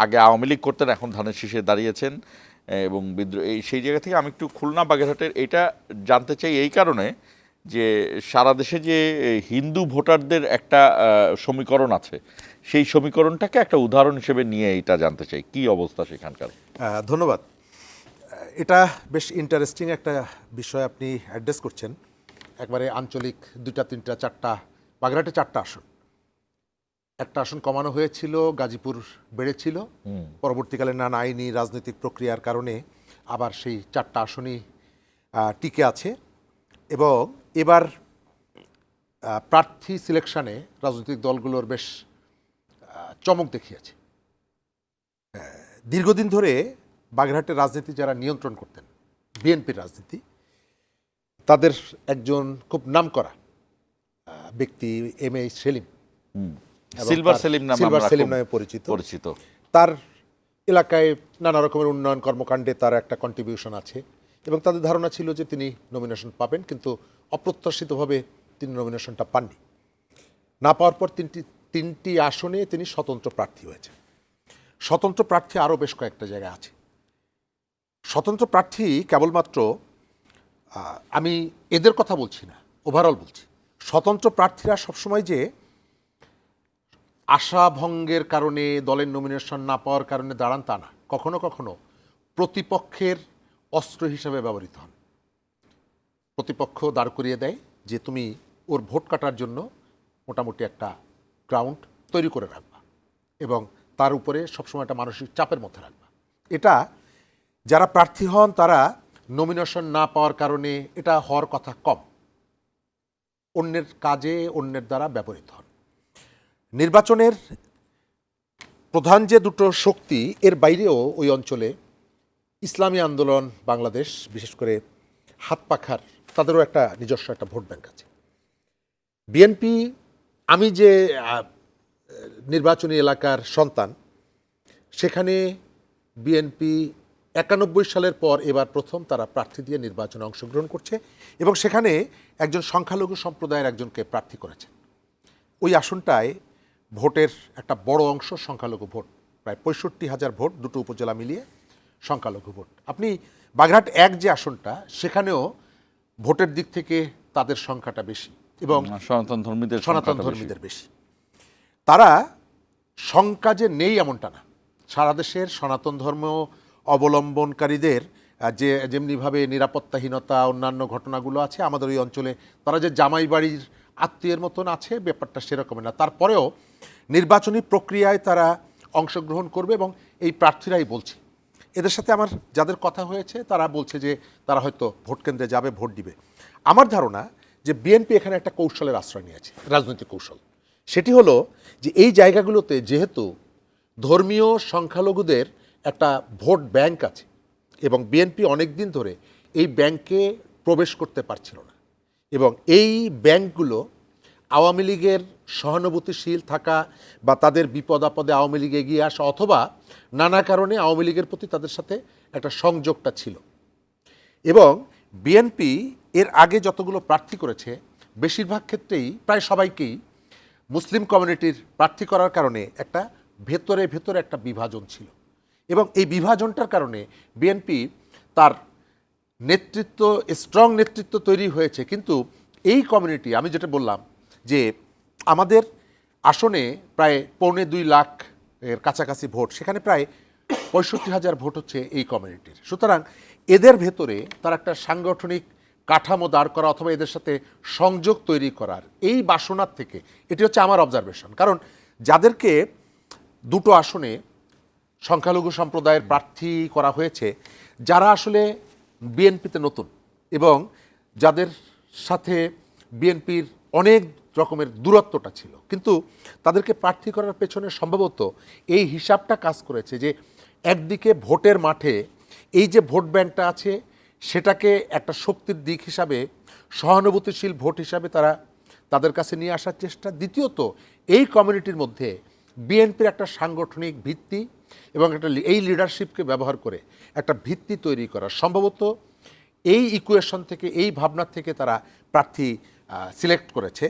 আগে আওয়ামী লীগ করতেন, এখন ধানের শীষে দাঁড়িয়েছেন এবং বিদ্রোহ সেই জায়গা থেকে আমি একটু খুলনা বাগেরহাটের এটা জানতে চাই এই কারণে যে সারা দেশে যে হিন্দু ভোটারদের একটা সমীকরণ আছে, সেই সমীকরণটাকে একটা উদাহরণ হিসেবে নিয়ে এটা জানতে চাই কি অবস্থা সেখানকার। ধন্যবাদ। এটা বেশ ইন্টারেস্টিং একটা বিষয় আপনি অ্যাড্রেস করছেন। একবারে আঞ্চলিক 2টা 3টা 4টা, বাগেরহাটে 4টা আসন, একটা আসন কমানো হয়েছিল, গাজীপুর বেড়েছিল, পরবর্তীকালে নানা আইনি রাজনৈতিক প্রক্রিয়ার কারণে আবার সেই 4টা আসনই টিকে আছে। এবং এবার প্রার্থী সিলেকশনে রাজনৈতিক দলগুলোর বেশ চমক দেখিয়েছে। দীর্ঘদিন ধরে বাগেরহাটের রাজনীতি যারা নিয়ন্ত্রণ করতেন, বিএনপির রাজনীতি, তাদের একজন খুব নামকরা ব্যক্তি M A Selim, silver Selim নামে পরিচিত। তার এলাকায় নানা রকমের উন্নয়ন কর্মকাণ্ডে তার একটা কন্ট্রিবিউশন আছে এবং তাদের ধারণা ছিল যে তিনি নমিনেশন পাবেন, কিন্তু অপ্রত্যাশিতভাবে তিনি নমিনেশনটা পাননি। না পাওয়ার পর তিনটি আসনে তিনি স্বতন্ত্র প্রার্থী হয়েছেন। স্বতন্ত্র প্রার্থী আরও বেশ কয়েকটা জায়গায় আছে। স্বতন্ত্র প্রার্থী কেবলমাত্র, আমি এদের কথা বলছি না, ওভারঅল বলছি, স্বতন্ত্র প্রার্থীরা সবসময় যে আশাভঙ্গের কারণে দলের নমিনেশন না পাওয়ার কারণে দাঁড়ান তা না, কখনো কখনো প্রতিপক্ষের অস্ত্র হিসাবে ব্যবহৃত হন। প্রতিপক্ষ দাঁড় করিয়ে দেয় যে তুমি ওর ভোট কাটার জন্য মোটামুটি একটা গ্রাউন্ড তৈরি করে রাখবা এবং তার উপরে সবসময় একটা মানসিক চাপের মধ্যে রাখবা। এটা যারা প্রার্থী হন তারা নমিনেশন না পাওয়ার কারণে এটা হওয়ার কথা কম, অন্যের কাজে অন্যের দ্বারা ব্যবহৃত হন। নির্বাচনের প্রধান যে দুটো শক্তি, এর বাইরেও ওই অঞ্চলে ইসলামী আন্দোলন বাংলাদেশ, বিশেষ করে হাত পাখার, তাদেরও একটা নিজস্ব একটা ভোট ব্যাংক আছে। বিএনপি, আমি যে নির্বাচনী এলাকার সন্তান, সেখানে বিএনপি 91 সালের পর এবার প্রথম তারা প্রার্থী দিয়ে নির্বাচনে অংশগ্রহণ করছে এবং সেখানে একজন সংখ্যালঘু সম্প্রদায়ের একজনকে প্রার্থী করেছে। ওই আসনটায় ভোটের একটা বড় অংশ সংখ্যালঘু ভোট, প্রায় 65,000 ভোট, দুটো উপজেলা মিলিয়ে সংখ্যালঘু ভোট। আপনি বাগেরহাট 1 যে আসনটা, সেখানেও ভোটের দিক থেকে তাদের সংখ্যাটা বেশি এবং সনাতন ধর্মীদের বেশি। তারা সংখ্যা যে নেই এমনটা না, সারা দেশের সনাতন ধর্ম অবলম্বনকারীদের যে যেমনিভাবে নিরাপত্তাহীনতা অন্যান্য ঘটনাগুলো আছে, আমাদের ওই অঞ্চলে তারা যে জামাই বাড়ির আত্মীয়ের মতন আছে, ব্যাপারটা সেরকমের না। তারপরেও নির্বাচনী প্রক্রিয়ায় তারা অংশগ্রহণ করবে এবং এই প্রার্থীরাই বলছে, এদের সাথে আমার যাদের কথা হয়েছে তারা বলছে যে তারা হয়তো ভোট কেন্দ্রে যাবে, ভোট দিবে। আমার ধারণা যে বিএনপি এখানে একটা কৌশলের আশ্রয় নিয়েছে, রাজনৈতিক কৌশল। সেটি হলো যে এই জায়গাগুলোতে যেহেতু ধর্মীয় সংখ্যালঘুদের একটা ভোট ব্যাংক আছে এবং বিএনপি অনেক দিন ধরে এই ব্যাংকে প্রবেশ করতে পারছিল না এবং এই ব্যাংকগুলো আওয়ামী লীগের সহানুভূতিশীল থাকা বা তাদের বিপদ আপদে আওয়ামী লীগ এগিয়ে আসা অথবা নানা কারণে আওয়ামী লীগের প্রতি তাদের সাথে একটা সংযোগটা ছিল। এবং বিএনপি এর আগে যতগুলো প্রার্থী করেছে বেশিরভাগ ক্ষেত্রেই, প্রায় সবাইকেই মুসলিম কমিউনিটির প্রার্থী করার কারণে একটা ভেতরে একটা বিভাজন ছিল এবং এই বিভাজনটার কারণে বিএনপি তার নেতৃত্ব, স্ট্রং নেতৃত্ব তৈরি হয়েছে। কিন্তু এই কমিউনিটি, আমি যেটা বললাম যে আমাদের আসনে প্রায় 2.25 লাখ এর কাছাকাছি ভোট, সেখানে প্রায় 65,000 ভোট হচ্ছে এই কমিউনিটির। সুতরাং এদের ভেতরে তার একটা সাংগঠনিক কাঠামো দাঁড় করা অথবা এদের সাথে সংযোগ তৈরি করার এই বাসনার থেকে, এটি হচ্ছে আমার অবজারভেশন। কারণ যাদেরকে দুটো আসনে সংখ্যালঘু সম্প্রদায়ের প্রার্থী করা হয়েছে, যারা আসলে বিএনপিতে নতুন এবং যাদের সাথে বিএনপির অনেক রকমের দূরত্বটা ছিল, কিন্তু তাদেরকে প্রার্থী করার পেছনে সম্ভবত এই হিসাবটা কাজ করেছে যে একদিকে ভোটের মাঠে এই যে ভোট ব্যাংকটা আছে সেটাকে একটা শক্তির দিক হিসাবে, সহানুভূতিশীল ভোট হিসাবে তারা তাদের কাছে নিয়ে আসার চেষ্টা। দ্বিতীয়ত, এই কমিউনিটির মধ্যে বিএনপির একটা সাংগঠনিক ভিত্তি এবং একটা এই লিডারশিপকে ব্যবহার করে একটা ভিত্তি তৈরি করা, সম্ভবত এই ইকুয়েশন থেকে, এই ভাবনা থেকে তারা প্রার্থী সিলেক্ট করেছে।